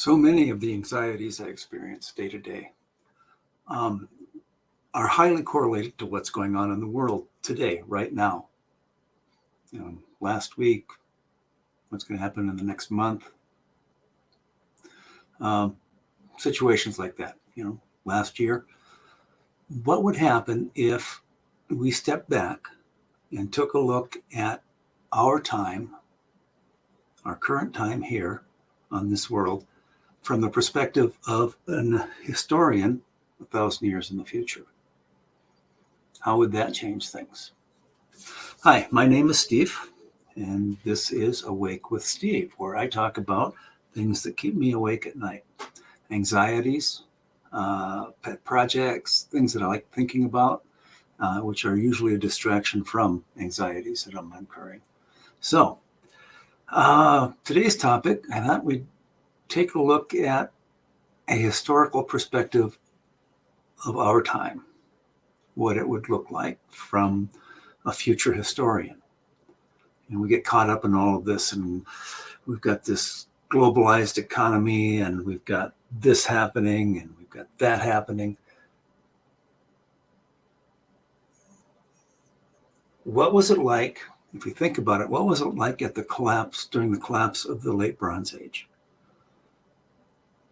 So many of the anxieties I experience day to day are highly correlated to what's going on in the world today, right now. Last week, what's going to happen in the next month. Situations like that, last year. What would happen if we stepped back and took a look at our time, our current time here on this world, from the perspective of an historian 1,000 years in the future? How would that change things? Hi, my name is Steve, and this is Awake with Steve, where I talk about things that keep me awake at night. Anxieties, pet projects, things that I like thinking about, which are usually a distraction from anxieties that I'm incurring. So, today's topic, I thought we'd take a look at a historical perspective of our time, what it would look like from a future historian. And we get caught up in all of this, and we've got this globalized economy, and we've got this happening, and we've got that happening. What was it like, if we think about it, what was it like at during the collapse of the late Bronze Age?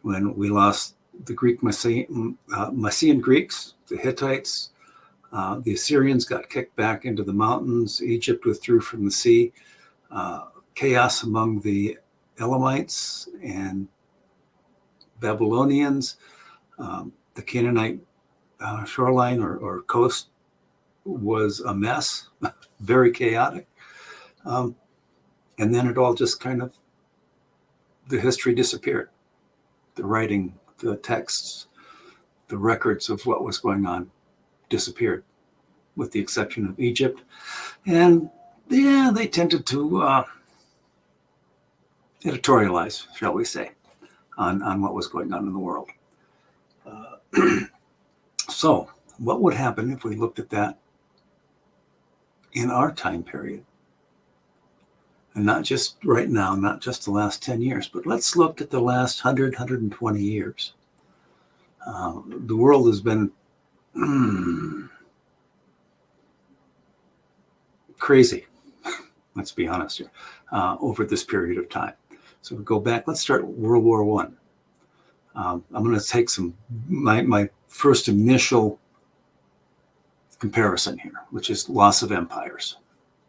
When we lost the Mycenaean Greeks, the Hittites, the Assyrians got kicked back into the mountains, Egypt withdrew from the sea, chaos among the Elamites and Babylonians, the Canaanite shoreline or coast was a mess, very chaotic. And then it all just the history disappeared. The writing, the texts, the records of what was going on disappeared, with the exception of Egypt. And they tended to editorialize, shall we say, on what was going on in the world. So what would happen if we looked at that in our time period? And not just right now, not just the last 10 years, but let's look at the last 100, 120 years. The world has been crazy, let's be honest here, over this period of time. So we go back, let's start World War I. I'm going to take my first initial comparison here, which is loss of empires.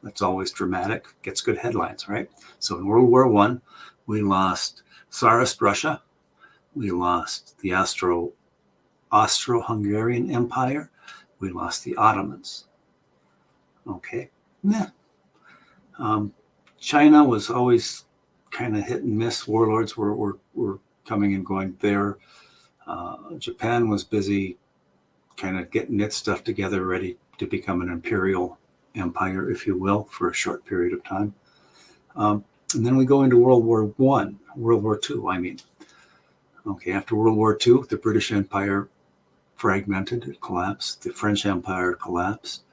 That's always dramatic, gets good headlines, right? So in World War I, we lost Tsarist Russia, we lost the Austro-Hungarian Empire, we lost the Ottomans. Okay, China was always kind of hit and miss. Warlords were coming and going there. Japan was busy kind of getting its stuff together, ready to become an imperial empire, if you will, for a short period of time. And then we go into World War II, I mean. Okay, after World War II, the British Empire fragmented, it collapsed. The French Empire collapsed.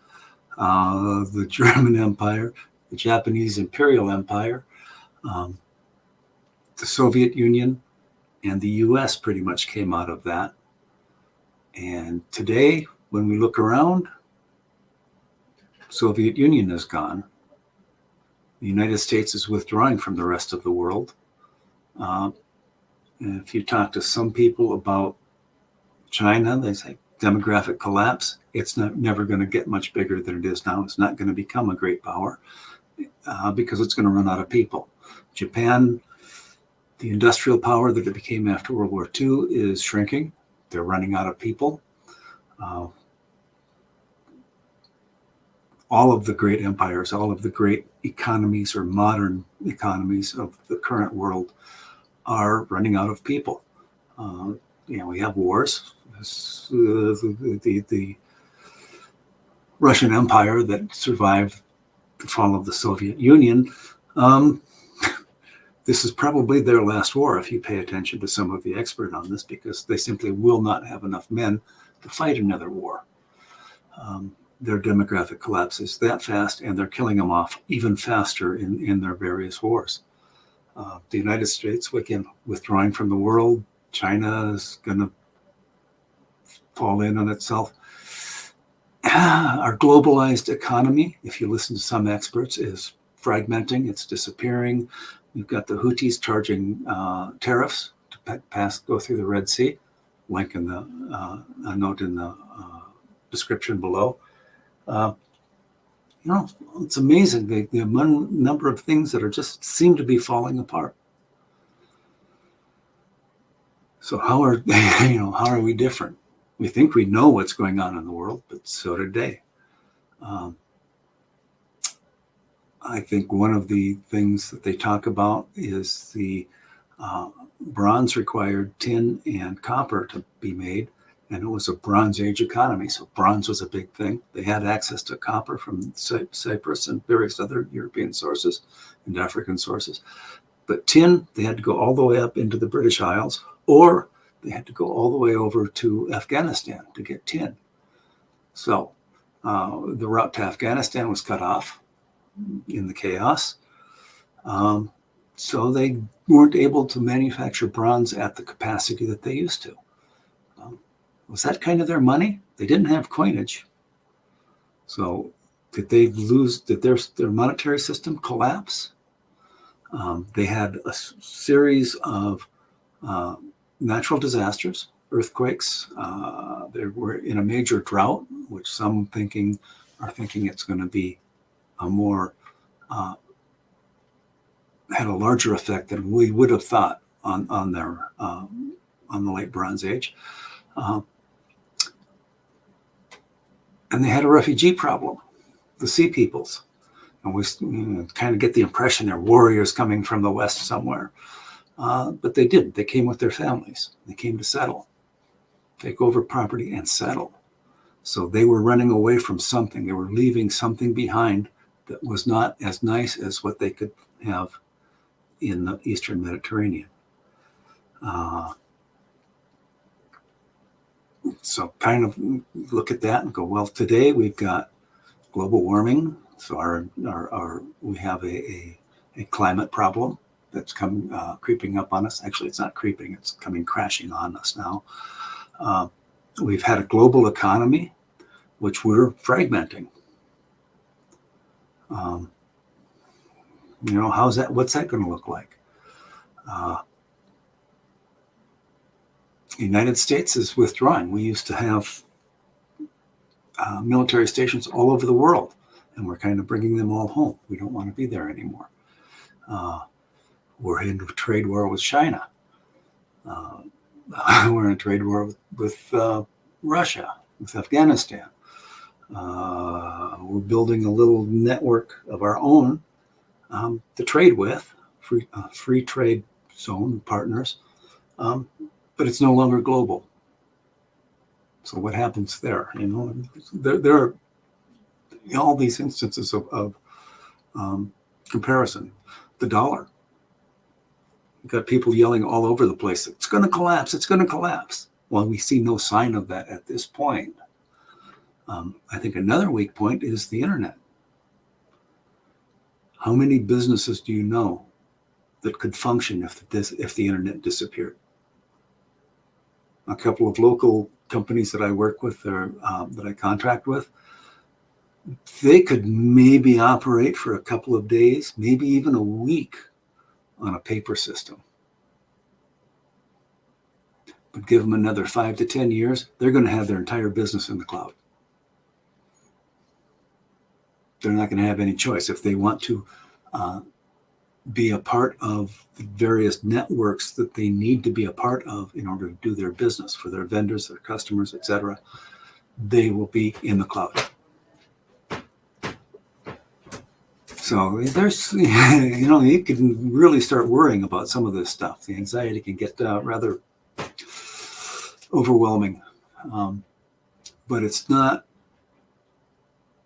The German Empire, the Japanese Imperial Empire, the Soviet Union, and the US pretty much came out of that. And today, when we look around, Soviet Union is gone. The United States is withdrawing from the rest of the world. And if you talk to some people about China, they say demographic collapse. It's never going to get much bigger than it is now. It's not going to become a great power because it's going to run out of people. Japan, the industrial power that it became after World War II, is shrinking. They're running out of people. All of the great empires, all of the great economies or modern economies of the current world are running out of people. We have wars. The Russian Empire that survived the fall of the Soviet Union, this is probably their last war if you pay attention to some of the experts on this, because they simply will not have enough men to fight another war. Their demographic collapse is that fast, and they're killing them off even faster in their various wars. The United States, again, withdrawing from the world. China is going to fall in on itself. Our globalized economy, if you listen to some experts, is fragmenting. It's disappearing. We've got the Houthis charging tariffs to go through the Red Sea. Link in the a note in the description below. It's amazing the number of things that are just seem to be falling apart. So how are we different? We think we know what's going on in the world, but so did they. I think one of the things that they talk about is the bronze required tin and copper to be made, and it was a Bronze Age economy, so bronze was a big thing. They had access to copper from Cyprus and various other European sources and African sources. But tin, they had to go all the way up into the British Isles, or they had to go all the way over to Afghanistan to get tin. So the route to Afghanistan was cut off in the chaos. So they weren't able to manufacture bronze at the capacity that they used to. Was that kind of their money? They didn't have coinage. So did they lose, did their monetary system collapse? They had a series of natural disasters, earthquakes. They were in a major drought, which some are thinking it's going to be a more had a larger effect than we would have thought on the late Bronze Age. And they had a refugee problem, the Sea Peoples. And we kind of get the impression they're warriors coming from the West somewhere. But they didn't. They came with their families. They came to settle, take over property and settle. So they were running away from something. They were leaving something behind that was not as nice as what they could have in the Eastern Mediterranean. So kind of look at that and go, well, today we've got global warming. So we have a climate problem that's creeping up on us. Actually, it's not creeping, it's coming crashing on us now. We've had a global economy, which we're fragmenting. What's that going to look like? The United States is withdrawing. We used to have military stations all over the world, and we're kind of bringing them all home. We don't want to be there anymore. We're in a trade war with China. We're in a trade war with Russia, with Afghanistan. We're building a little network of our own to trade with, free trade zone partners, but it's no longer global. So what happens there? There are all these instances of comparison. The dollar. You've got people yelling all over the place, it's going to collapse, it's going to collapse. Well, we see no sign of that at this point. I think another weak point is the internet. How many businesses do you know that could function if the internet disappeared? A couple of local companies that I work with or that I contract with, they could maybe operate for a couple of days, maybe even a week on a paper system. But give them another 5 to 10 years, they're going to have their entire business in the cloud. They're not going to have any choice. If they want to be a part of the various networks that they need to be a part of in order to do their business for their vendors, their customers, etc., they will be in the cloud. So there's, you can really start worrying about some of this stuff. The anxiety can get rather overwhelming, but it's not.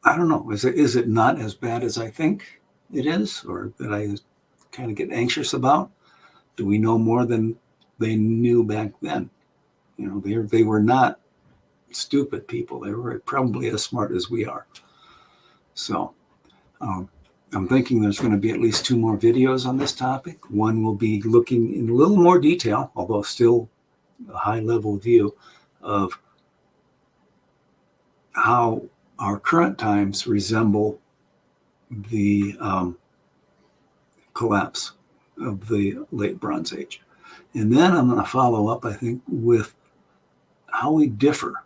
I don't know. Is it not as bad as I think it is, or that I kind of get anxious about? Do we know more than they knew back then? They were not stupid people. They were probably as smart as we are. So I'm thinking there's going to be at least 2 more videos on this topic. One will be looking in a little more detail, although still a high-level view of how our current times resemble the collapse of the late Bronze Age. And then I'm going to follow up, I think, with how we differ.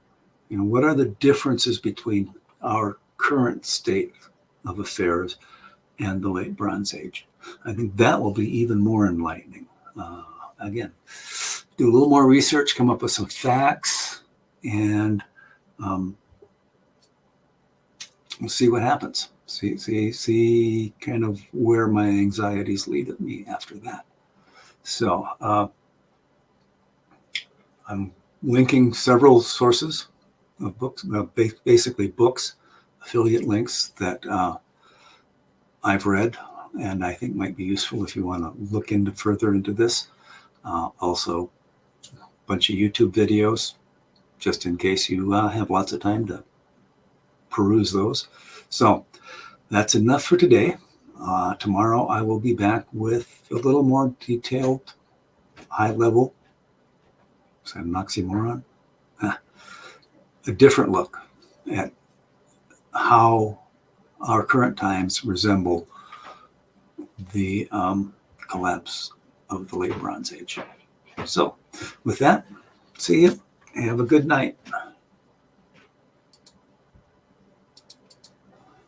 What are the differences between our current state of affairs and the late Bronze Age? I think that will be even more enlightening. Again, do a little more research, come up with some facts, and we'll see what happens. See kind of where my anxieties lead me after that. So I'm linking several sources of books, basically books, affiliate links that I've read and I think might be useful if you want to look further into this. Also, a bunch of YouTube videos, just in case you have lots of time to peruse those. So that's enough for today. Tomorrow I will be back with a little more detailed, high level, is that an oxymoron? A different look at how our current times resemble the collapse of the late Bronze Age. So with that, see you. Have a good night.